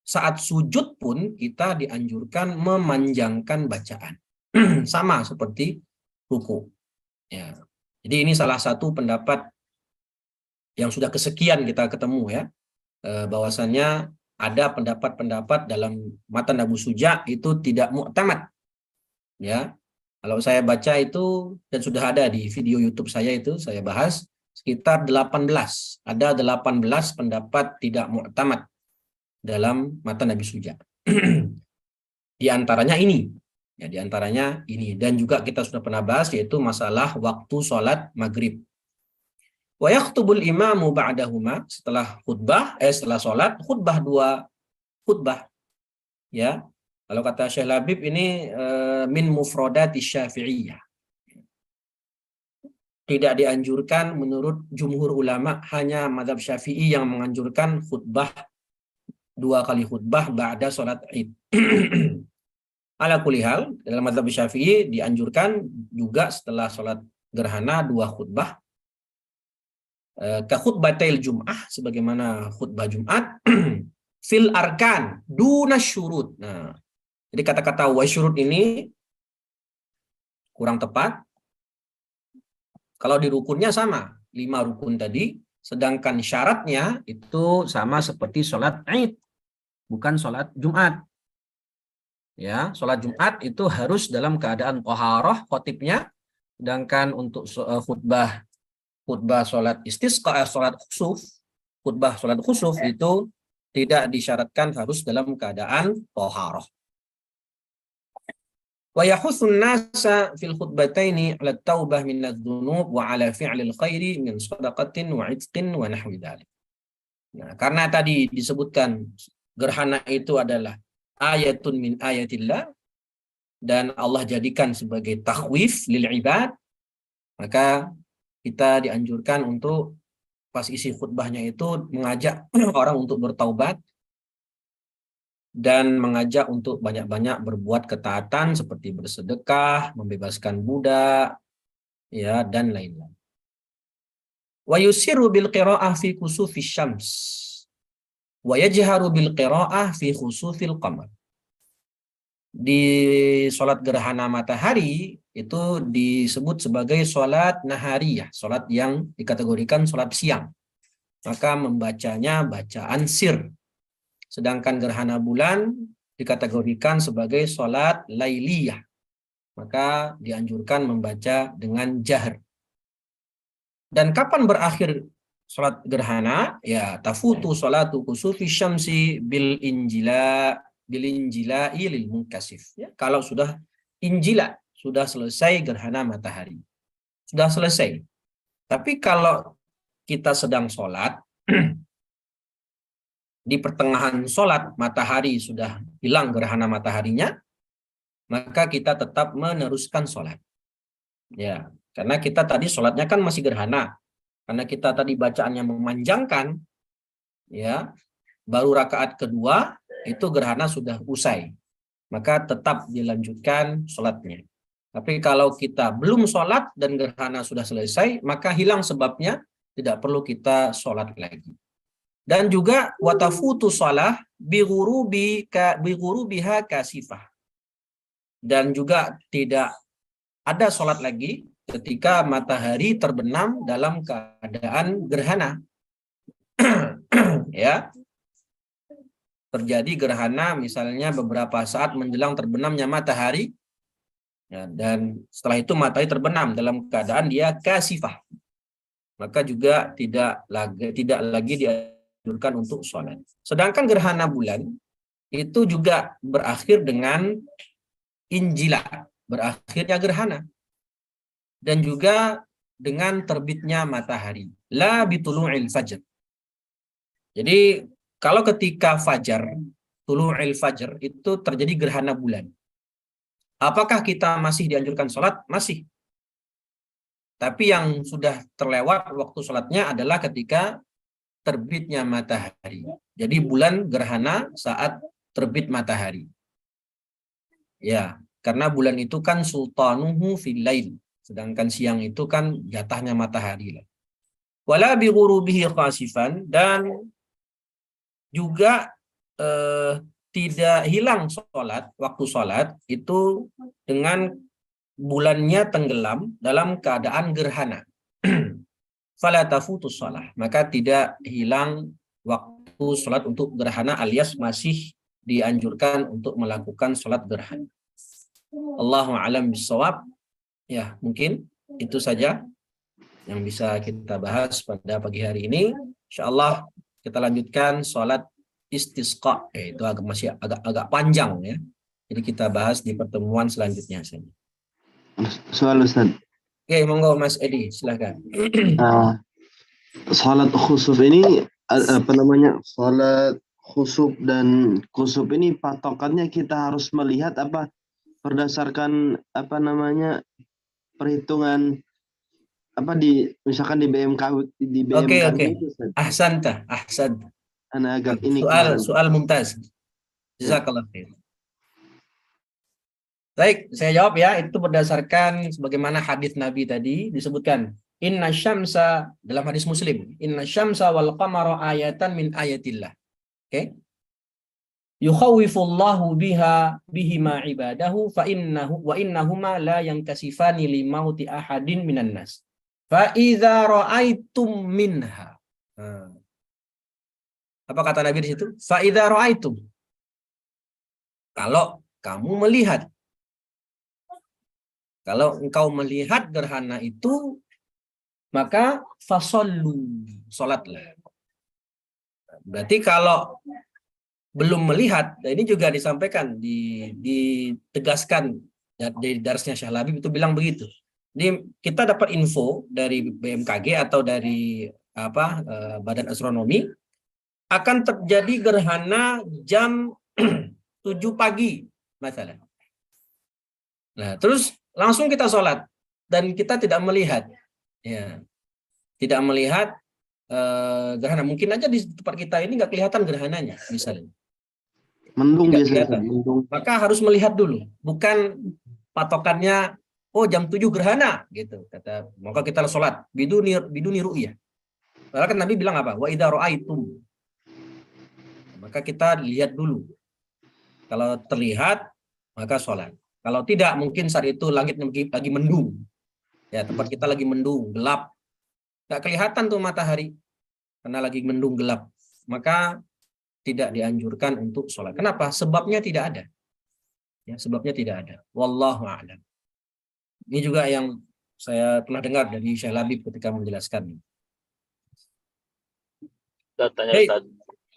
saat sujud pun kita dianjurkan memanjangkan bacaan. Sama seperti ruku'. Ya. Jadi ini salah satu pendapat yang sudah kesekian kita ketemu ya. Bahwasannya ada pendapat-pendapat dalam matan Abu Suja itu tidak mu'tamad. Ya. Kalau saya baca itu, dan sudah ada di video YouTube saya itu, saya bahas sekitar 18. Ada 18 pendapat tidak mu'tamad dalam matan Nabi Suja. Di antaranya ini. Ya, di antaranya ini. Dan juga kita sudah pernah bahas, yaitu masalah waktu sholat maghrib. Wa yakhtubul imamu ba'dahuma, setelah khutbah, setelah sholat, khutbah 2 khutbah. Ya. Kalau kata Syekh Labib ini min mufrodati syafi'iyah. Tidak dianjurkan menurut jumhur ulama, hanya mazhab Syafi'i yang menganjurkan khutbah 2 kali khutbah ba'da sholat Id. Ala kulli hal, dalam mazhab Syafi'i dianjurkan juga setelah sholat gerhana 2 khutbah. Ka khutbatil Jum'ah, sebagaimana khutbah Jumat. Fil arkan duna syurut. Nah, jadi kata-kata wasyurut ini kurang tepat. Kalau di rukunnya sama, 5 rukun tadi, sedangkan syaratnya itu sama seperti sholat Id, bukan sholat Jumat. Ya, sholat Jumat itu harus dalam keadaan taharah khotibnya, sedangkan untuk khutbah sholat istisqa, sholat khusuf, khutbah sholat khusuf itu tidak disyaratkan harus dalam keadaan taharah. Wa yahutsun nasa fil khutbataini 'ala taubah min adz-dzunub wa 'ala fi'lil khairi min shadaqatin wa 'itqin wa nahwi dzalik. Nah, karena tadi disebutkan gerhana itu adalah ayatun min ayatillah, dan Allah jadikan sebagai takhwif lil ibad, maka kita dianjurkan untuk pas isi khutbahnya itu mengajak orang untuk bertaubat dan mengajak untuk banyak-banyak berbuat ketaatan seperti bersedekah, membebaskan budak, ya, dan lain-lain. Wa yusiru bil qira'ah fi kusufis syams wa yajharu bil qira'ah fi khusufil qamar. Di sholat gerhana matahari itu disebut sebagai sholat nahariyah, sholat yang dikategorikan sholat siang. Maka membacanya bacaan sir. Sedangkan gerhana bulan dikategorikan sebagai sholat lailiyah. Maka dianjurkan membaca dengan jahar. Dan kapan berakhir sholat gerhana? Ya, tafutu sholatu kusufi syamsi bil injila'i lil munkasif. Ya, kalau sudah injila, sudah selesai gerhana matahari. Sudah selesai. Tapi kalau kita sedang sholat, di pertengahan sholat matahari sudah hilang gerhana mataharinya, maka kita tetap meneruskan sholat. Ya, karena kita tadi sholatnya kan masih gerhana. Karena kita tadi bacaannya memanjangkan, ya, baru rakaat kedua itu gerhana sudah usai. Maka tetap dilanjutkan sholatnya. Tapi kalau kita belum sholat dan gerhana sudah selesai, maka hilang sebabnya, tidak perlu kita sholat lagi. Dan juga watafutu sholah bighurubiha kasifah. Dan juga tidak ada sholat lagi ketika matahari terbenam dalam keadaan gerhana. Ya, terjadi gerhana misalnya beberapa saat menjelang terbenamnya matahari, ya, dan setelah itu matahari terbenam dalam keadaan dia kasifah, maka juga tidak lagi dianjurkan untuk sholat. Sedangkan gerhana bulan itu juga berakhir dengan injila, berakhirnya gerhana, dan juga dengan terbitnya matahari, la bitulu'il fajr. Jadi kalau ketika fajar, tulu'il fajr, itu terjadi gerhana bulan. Apakah kita masih dianjurkan sholat? Masih. Tapi yang sudah terlewat waktu sholatnya adalah ketika terbitnya matahari. Jadi bulan gerhana saat terbit matahari. Ya, karena bulan itu kan sultanuhu fil lail. Sedangkan siang itu kan jatahnya matahari. Wala bi ghurubihi khasifan, dan juga tidak hilang sholat, waktu sholat itu dengan bulannya tenggelam dalam keadaan gerhana. Fala tafutus sholah, maka tidak hilang waktu sholat untuk gerhana, alias masih dianjurkan untuk melakukan sholat gerhana. Allahu a'lam bishawab. Ya, mungkin itu saja yang bisa kita bahas pada pagi hari ini. Insyaallah kita lanjutkan sholat istisqa, itu masih agak panjang ya. Jadi kita bahas di pertemuan selanjutnya saja. Soal Ustaz. Oke, monggo Mas Edi, silakan. Salat khusuf ini apa namanya? Salat khusuf dan kusuf ini patokannya kita harus melihat apa berdasarkan apa namanya perhitungan apa misalkan di BMKG Oke. itu, Ahsanta. Ana agak ini soal mumtaz. Jazakallah khair. Baik, saya jawab ya. Itu berdasarkan sebagaimana hadis Nabi tadi disebutkan. Inna syamsa, dalam hadis Muslim. Inna syamsa wal qamara ayatan min ayatillah. Oke. Yukhawwifullahu bihima ibadahu fa innahuma la yankasifani li mauti ahadin minan nas. Fa idza ra'aitum minha. Apa kata Nabi di situ? Fa idza ra'aitum. Kalau kamu melihat. Kalau engkau melihat gerhana itu, maka fasallu, salatlah. Berarti kalau belum melihat, ini juga disampaikan, ditegaskan dari darsnya Syekh Labib itu bilang begitu. Jadi kita dapat info dari BMKG atau dari Badan Astronomi akan terjadi gerhana jam 7 pagi masalah. Nah, terus langsung kita sholat dan kita tidak melihat, ya, tidak melihat gerhana. Mungkin aja di tempat kita ini nggak kelihatan gerhananya, misalnya. Mendung Tidak biasanya, kelihatan. mendung. Maka harus melihat dulu, bukan patokannya, oh jam 7 gerhana, gitu. Kata, maka kita sholat biduni ru'yah. Padahal kan Nabi bilang apa? Wa idza ra'aitum. Maka kita lihat dulu. Kalau terlihat, maka sholat. Kalau tidak, mungkin saat itu langit lagi mendung. Ya, tempat kita lagi mendung, gelap. Nggak kelihatan tuh matahari. Karena lagi mendung gelap. Maka tidak dianjurkan untuk sholat. Kenapa? Sebabnya tidak ada. Ya, sebabnya tidak ada. Wallahu a'lam. Ini juga yang saya pernah dengar dari Syekh Labib ketika menjelaskan. Ustaz, tanya Baik. Ustaz.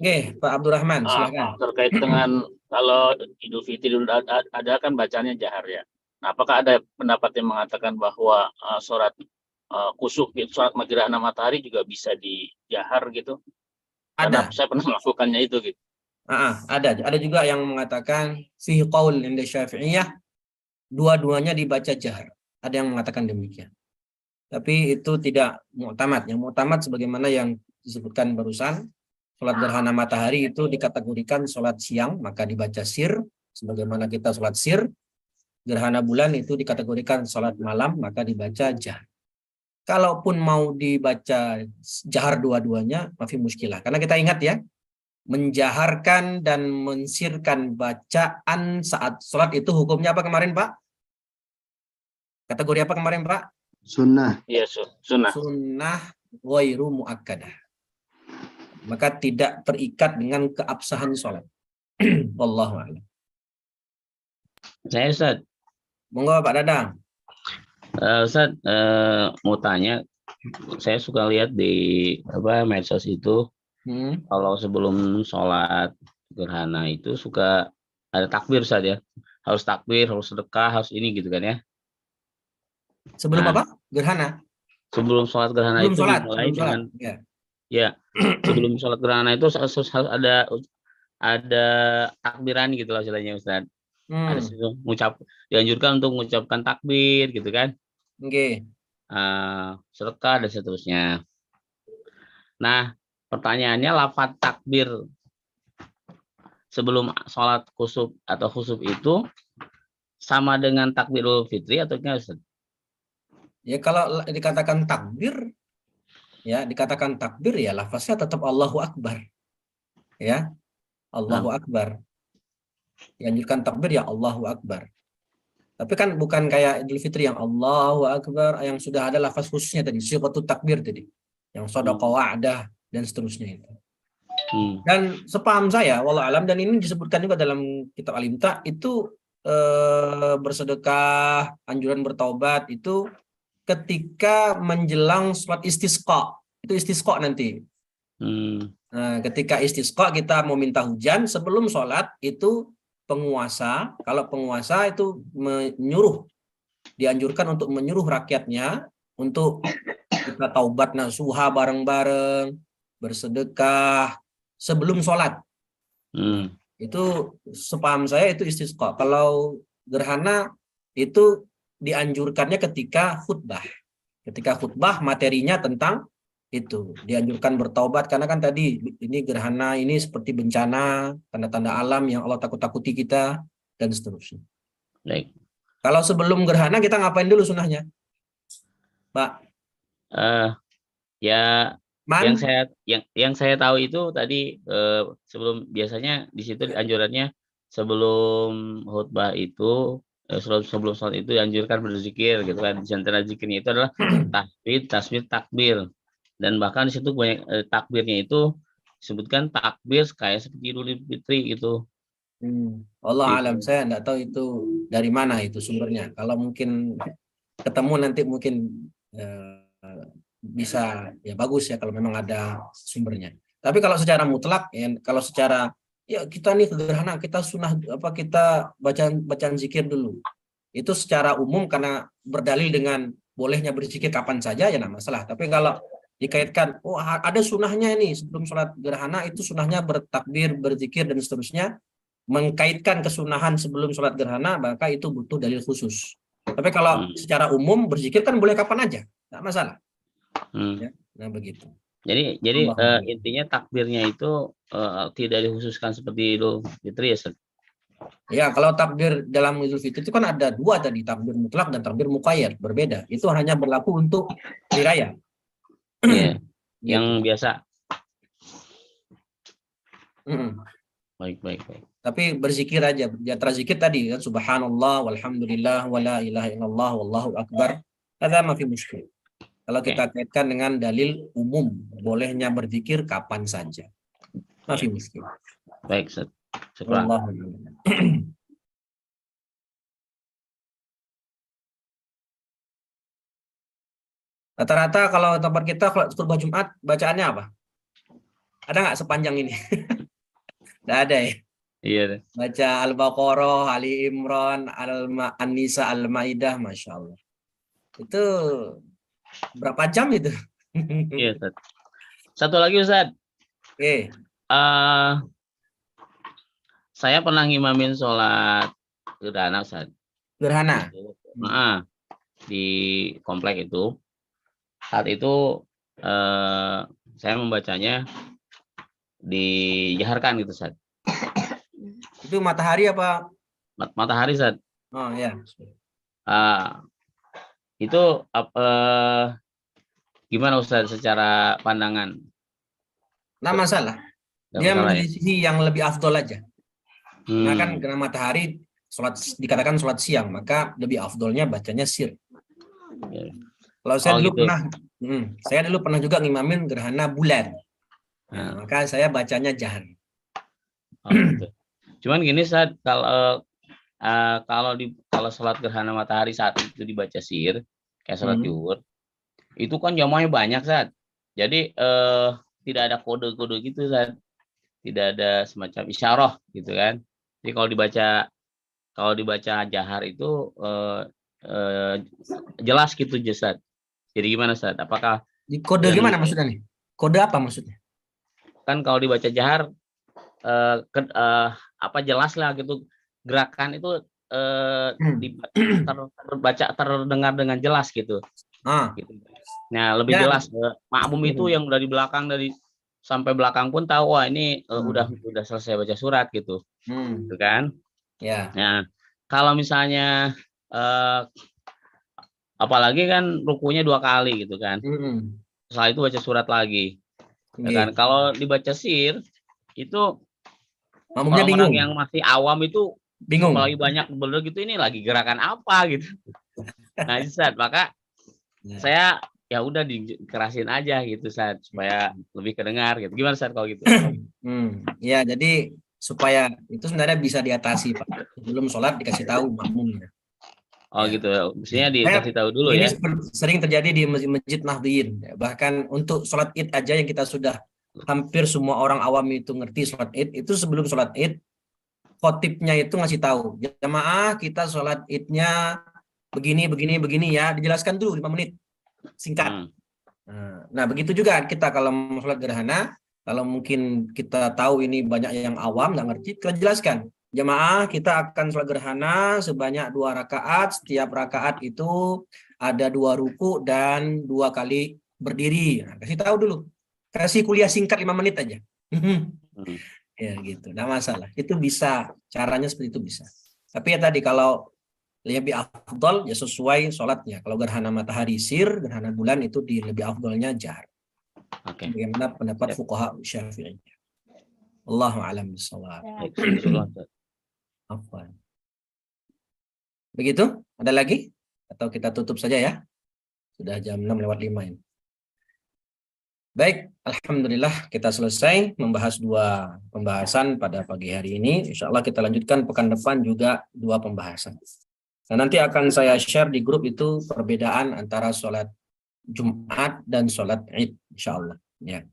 Oke, Pak Abdurrahman, silakan. Terkait dengan kalau Idul Fitri ada kan bacanya jahar ya. Nah, apakah ada pendapat yang mengatakan bahwa sholat kusuf gitu, sholat gerhana matahari juga bisa dijahar gitu? Karena Ada. saya pernah melakukannya itu gitu. Ada juga yang mengatakan fi qaul inda Syafi'iyah, dua-duanya dibaca jahar. Ada yang mengatakan demikian. Tapi itu tidak mu'tamad. Yang mu'tamad sebagaimana yang disebutkan barusan, sholat gerhana matahari itu dikategorikan sholat siang, maka dibaca sir. Sebagaimana kita sholat sir. Gerhana bulan itu dikategorikan sholat malam, maka dibaca jahar. Kalaupun mau dibaca jahar dua-duanya, mafi muskilah. Karena kita ingat ya, menjaharkan dan mensirkan bacaan saat sholat itu hukumnya apa kemarin, Pak? Kategori apa kemarin, Pak? Sunnah. Iya, sunnah. Sunnah ghairu muakkadah. Maka tidak terikat dengan keabsahan sholat. Wallahu a'lam. Saya Ustaz, Monggo Pak Dadang. Ustaz mau tanya, saya suka lihat di medsos itu kalau sebelum sholat gerhana itu suka ada takbir Ustaz ya, harus takbir, harus sedekah, harus ini gitu kan ya. Sebelum Nah, apa? Gerhana. Sebelum sholat gerhana Belum itu sholat. dimulai Belum sholat. dengan Ya. sebelum sholat gerhana itu harus ada takbiran gitu lah istilahnya Ustaz. Ada dianjurkan untuk mengucapkan takbir gitu kan. Oke. Sedekah dan seterusnya. Nah, pertanyaannya lafaz takbir sebelum sholat khusuf atau khusuf itu sama dengan takbirul fitri atau enggak Ustaz? Ya kalau dikatakan takbir, ya dikatakan takbir ya lafaznya tetap Allahu Akbar. Ya. Allahu Akbar. Dianjurkan takbir ya Allahu Akbar. Tapi kan bukan kayak Idul Fitri yang Allahu Akbar yang sudah ada lafaz khususnya tadi, siqatut takbir tadi. Yang shadaqah wa'dah dan seterusnya itu. Dan sepaham saya wallahu alam, dan ini disebutkan juga dalam kitab Al-Imta itu bersedekah, anjuran bertaubat itu ketika menjelang sholat istisqa. Itu istisqa nanti. Nah, ketika istisqa kita mau minta hujan, sebelum sholat itu penguasa, kalau penguasa itu dianjurkan untuk menyuruh rakyatnya untuk kita taubat nasuha bareng-bareng, bersedekah sebelum sholat. Itu sepaham saya itu istisqa. Kalau gerhana itu dianjurkannya ketika khutbah. Ketika khutbah materinya tentang itu dianjurkan bertaubat, karena kan tadi ini gerhana ini seperti bencana, tanda-tanda alam yang Allah takut-takuti kita dan seterusnya. Baik. Kalau sebelum gerhana kita ngapain dulu sunahnya, Pak? Yang saya tahu itu tadi sebelum, biasanya di situ anjurannya sebelum khutbah itu sebelum sholat itu dianjurkan berzikir gitu kan. Di antara zikirnya itu adalah tasbih, takbir. Dan bahkan di situ banyak takbirnya itu disebutkan takbir kayak seperti Idul Fitri gitu. Allah alam, saya enggak tahu itu dari mana itu sumbernya. Kalau mungkin ketemu nanti mungkin bisa ya bagus ya kalau memang ada sumbernya. Tapi kalau secara mutlak ya, kalau secara ya kita nih gerhana kita sunah kita bacaan zikir dulu. Itu secara umum karena berdalil dengan bolehnya berzikir kapan saja ya enggak masalah. Tapi kalau dikaitkan, ada sunahnya ini sebelum sholat gerhana itu sunahnya bertakbir, berzikir dan seterusnya, mengkaitkan kesunahan sebelum sholat gerhana, maka itu butuh dalil khusus. Tapi kalau secara umum berzikir kan boleh kapan aja, nggak masalah. Ya, nah begitu. Jadi intinya takbirnya itu tidak dikhususkan seperti Idul Fitri ya, Ustaz? Ya, kalau takbir dalam Idul Fitri itu kan ada dua tadi, takbir mutlak dan takbir muqayyad, berbeda. Itu hanya berlaku untuk hari raya. Iya, Gitu. yang biasa. Mm-mm. Baik. Tapi berzikir aja, di antara zikir tadi kan subhanallah walhamdulillah wala ilaha illallah wallahu akbar. Ada ma fi musykil. Kalau kita kaitkan dengan dalil umum, bolehnya berzikir kapan saja. Ma fi musykil. Baik, Ustaz. Syukran. Rata-rata kalau tempat kita kalau khutbah Jumat bacaannya apa? Ada nggak sepanjang ini? Nggak ada ya. Iya. Baca Al-Baqarah, Ali Imran, An-Nisa, Al-Maidah, Masya Allah. Itu berapa jam itu? Iya, Ustaz. Satu lagi, Ustaz. Oke. Saya pernah ngimamin sholat gerhana, Ustaz. Gerhana. Di komplek itu. Saat itu saya membacanya dijaharkan gitu, Ustaz. Itu matahari apa? Matahari, Ustaz. Oh ya. Itu gimana, Ustaz, secara pandangan? Nah, masalah. Dia menyelisih yang lebih afdol aja. Nah kan gerhana matahari dikatakan sholat siang, maka lebih afdolnya bacanya sir. Kalau saya dulu pernah juga ngimamin gerhana bulan. Nah, maka saya bacanya jahar. Gitu. Cuman gini, Ustaz, kalau sholat gerhana matahari saat itu dibaca sir kayak sholat zuhur, itu kan jamaahnya banyak, Ustaz. Jadi tidak ada kode-kode gitu, Ustaz. Tidak ada semacam isyarah gitu kan. Jadi kalau dibaca jahar itu jelas gitu, Ustaz. Jadi gimana, Ustaz? Apakah di kode gimana maksudnya nih? Kode apa maksudnya? Kan kalau dibaca jahar jelas lah gitu, gerakan itu terdengar dengan jelas gitu. Gitu. Nah, lebih jelas makmum itu yang dari belakang sampai belakang pun tahu, wah ini udah selesai baca surat gitu. Gitu kan? Ya. Nah, kalau misalnya apalagi kan rukunya 2 kali gitu kan. Setelah itu baca surat lagi. Ya kan? Kalau dibaca sir itu orang-orang yang masih awam itu bingung. Apalagi banyak bener gitu, ini lagi gerakan apa gitu. Nah, Ustaz, maka saya ya udah dikerasin aja gitu, Ustaz, supaya lebih kedengar gitu. Gimana, Ustaz, kalau gitu? Ya, jadi supaya itu sebenarnya bisa diatasi, Pak. Sebelum sholat dikasih tahu makmumnya. Oh ya. Gitu, mestinya dikasih tahu dulu ini ya. Ini sering terjadi di masjid Nahdliyin. Bahkan untuk sholat id aja yang kita sudah hampir semua orang awam itu ngerti sholat id, itu sebelum sholat id, khotibnya itu ngasih tahu, jamaah kita sholat idnya begini ya, dijelaskan dulu 5 menit. Singkat. Nah, begitu juga kita kalau sholat gerhana, kalau mungkin kita tahu ini banyak yang awam nggak ngerti, kita jelaskan, jamaah kita akan sholat gerhana sebanyak 2 rakaat, setiap rakaat itu ada 2 ruku dan 2 kali berdiri. Nah, kasih tahu dulu, kasih kuliah singkat 5 menit aja. Ya gitu, nggak masalah, itu bisa, caranya seperti itu bisa. Tapi ya tadi kalau lebih afdol ya sesuai sholatnya. Kalau gerhana matahari sir, gerhana bulan itu lebih afdolnya jahar. Bagaimana pendapat fuqaha Syafi'i. Allahu a'lam bishawab. Begitu? Ada lagi? Atau kita tutup saja ya? Sudah jam 6:05 ini. Baik, alhamdulillah kita selesai membahas 2 pembahasan pada pagi hari ini. Insya Allah kita lanjutkan pekan depan juga 2 pembahasan. Nah, nanti akan saya share di grup itu perbedaan antara sholat Jumat dan sholat Id, insya Allah. Ya.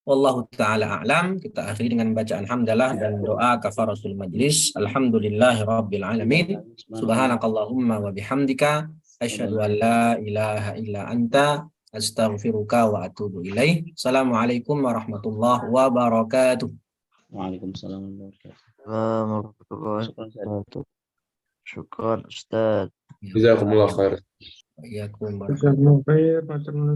Wallahu ta'ala a'lam. Kita akhiri dengan bacaan hamdalah dan doa kafaratul majlis. Alhamdulillahi rabbil alamin. Subhanakallahumma wa bihamdika. Asyhadu an la ilaha illa anta. Astaghfiruka wa atubu ilaih. Assalamualaikum warahmatullahi wabarakatuh. Waalaikumsalam warahmatullahi wabarakatuh. warahmatullahi wabarakatuh. Syukron Ustaz. Ya, Jazakumullah khair. Waalaikumsalam. Jazakumullah khair, matur nuwun.